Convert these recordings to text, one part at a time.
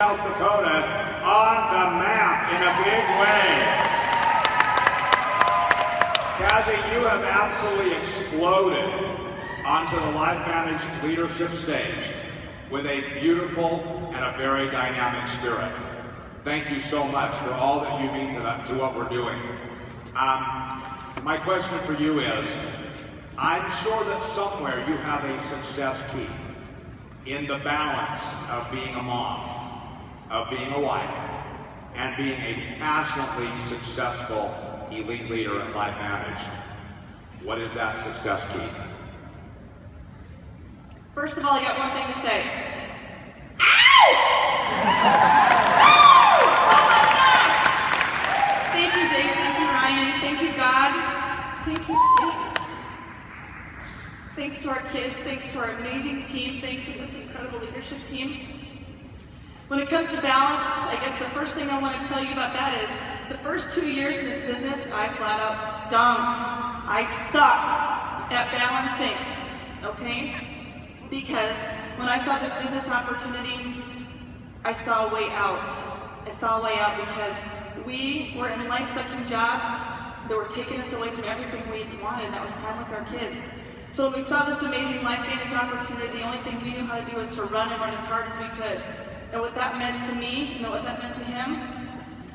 South Dakota on the map in a big way. Kathy, you have absolutely exploded onto the LifeVantage leadership stage with a beautiful and a very dynamic spirit. Thank you so much for all that you mean to what we're doing. My question for you is, I'm sure that somewhere you have a success key in the balance of being a mom, of being a wife, and being a passionately successful elite leader at LifeVantage. What is that success key? First of all, I got one thing to say. Ow! Oh my gosh! Thank you, Dave. Thank you, Ryan. Thank you, God. Thank you, Shane. Thanks to our kids. Thanks to our amazing team. Thanks to this incredible leadership team. When it comes to balance, I guess the first thing I want to tell you about that is the first 2 years in this business, I flat out stunk. I sucked at balancing, okay? Because when I saw this business opportunity, I saw a way out. I saw a way out because we were in life-sucking jobs that were taking us away from everything we wanted, and that was time with our kids. So when we saw this amazing LifeVantage opportunity, the only thing we knew how to do was to run and run as hard as we could. And what that meant to me, and what that meant to him,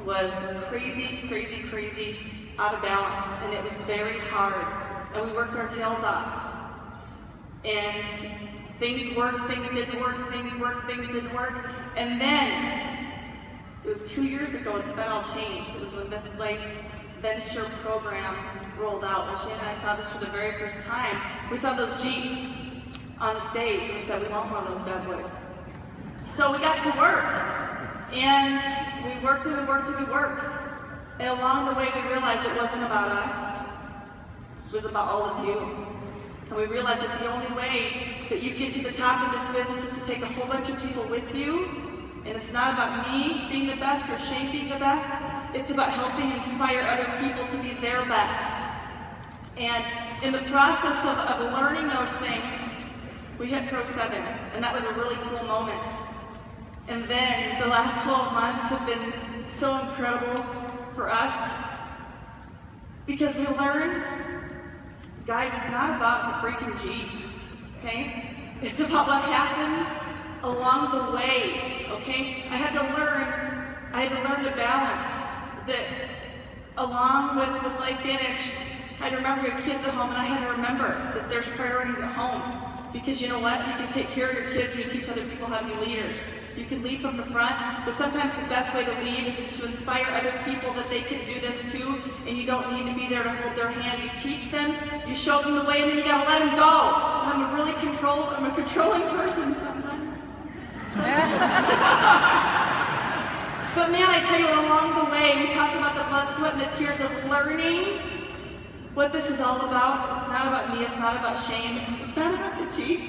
was crazy, crazy, crazy out of balance. And it was very hard. And we worked our tails off. And things worked, things didn't work, things worked, things didn't work. And then, it was 2 years ago that that all changed. It was when this venture program rolled out. When Shane and I saw this for the very first time, we saw those Jeeps on the stage, and we said, we want more of those bad boys. So we got to work, and we worked and we worked and we worked. And along the way, we realized it wasn't about us. It was about all of you. And we realized that the only way that you get to the top of this business is to take a whole bunch of people with you. And it's not about me being the best or Shane being the best. It's about helping inspire other people to be their best. And in the process of learning those things, we hit Pro 7, and that was a really cool moment. And then the last 12 months have been so incredible for us because we learned, guys, it's not about the freaking Jeep, okay? It's about what happens along the way, okay? I had to learn to balance that along with LifeVantage. I had to remember your kids at home, and I had to remember that there's priorities at home. Because you know what? You can take care of your kids when you teach other people how to be leaders. You can lead from the front, but sometimes the best way to lead is to inspire other people that they can do this too, and you don't need to be there to hold their hand. You teach them, you show them the way, and then you gotta let them go. And I'm a controlling person sometimes. But man, I tell you, along the way, we talked about the blood, sweat, and the tears of learning what this is all about. It's not about me, it's not about Shane, it's not about the Jeep.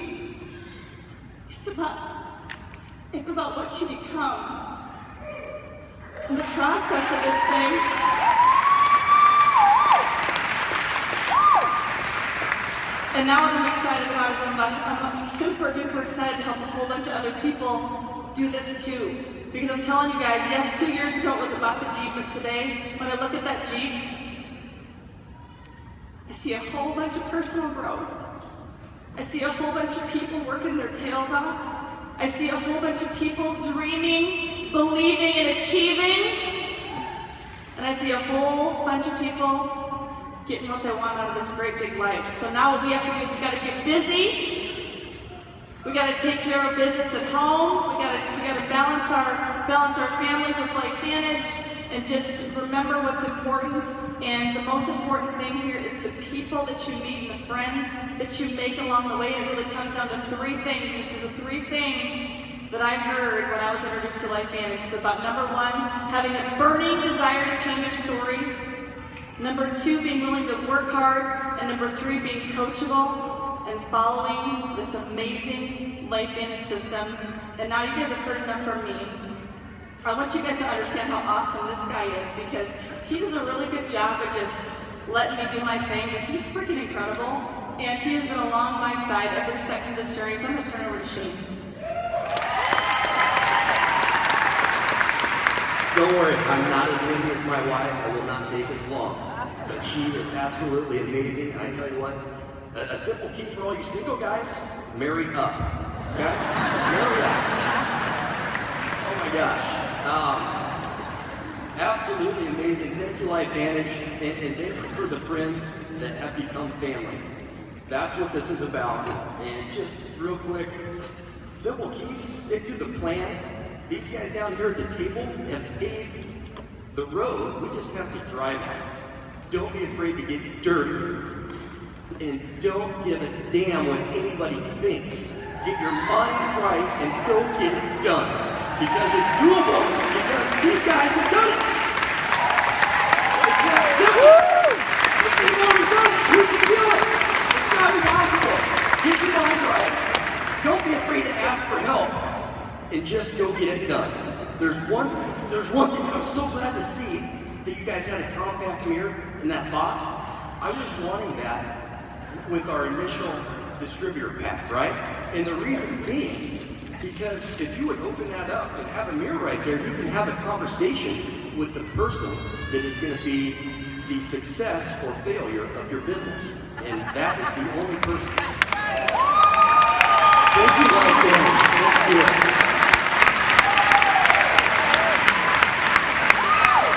It's about what you become. In the process of this thing, and now what I'm excited about is I'm super duper excited to help a whole bunch of other people do this too. Because I'm telling you guys, yes, 2 years ago it was about the Jeep, but today, when I look at that Jeep, I see a whole bunch of personal growth. I see a whole bunch of people working their tails off. I see a whole bunch of people dreaming, believing, and achieving. And I see a whole bunch of people getting what they want out of this great big life. So now what we have to do is we got to get busy. We got to take care of business at home. We got to balance our families with LifeVantage. And just remember what's important, and the most important thing here is the people that you meet and the friends that you make along the way. It really comes down to 3 things. This is the 3 things that I heard when I was introduced to LifeVantage. It's about number 1, having a burning desire to change your story. Number 2, being willing to work hard. And number 3, being coachable and following this amazing LifeVantage system. And now you guys have heard enough from me. I want you guys to understand how awesome this guy is, because he does a really good job of just letting me do my thing, but he's freaking incredible, and he has been along my side every second of this journey, so I'm going to turn it over to Shane. Don't worry, I'm not as windy as my wife. I will not take as long. But she is absolutely amazing. And I tell you what, a simple key for all you single guys, marry up. Okay? Marry up. Oh my gosh. Absolutely amazing. Thank you, LifeVantage. And thank you for the friends that have become family. That's what this is about. And just real quick, simple keys, stick to the plan. These guys down here at the table have paved the road. We just have to drive on it. Don't be afraid to get dirty. And don't give a damn what anybody thinks. Get your mind right and go get it done. Because it's doable, because these guys have done it. It's that simple. If they've already done it, you can do it. It's not impossible. Get your mind right. Don't be afraid to ask for help. And just go get it done. There's one thing I'm so glad to see that you guys had a compact mirror in that box. I was wanting that with our initial distributor pack, right? And the reason being, because if you would open that up and have a mirror right there, you can have a conversation with the person that is going to be the success or failure of your business. And that is the only person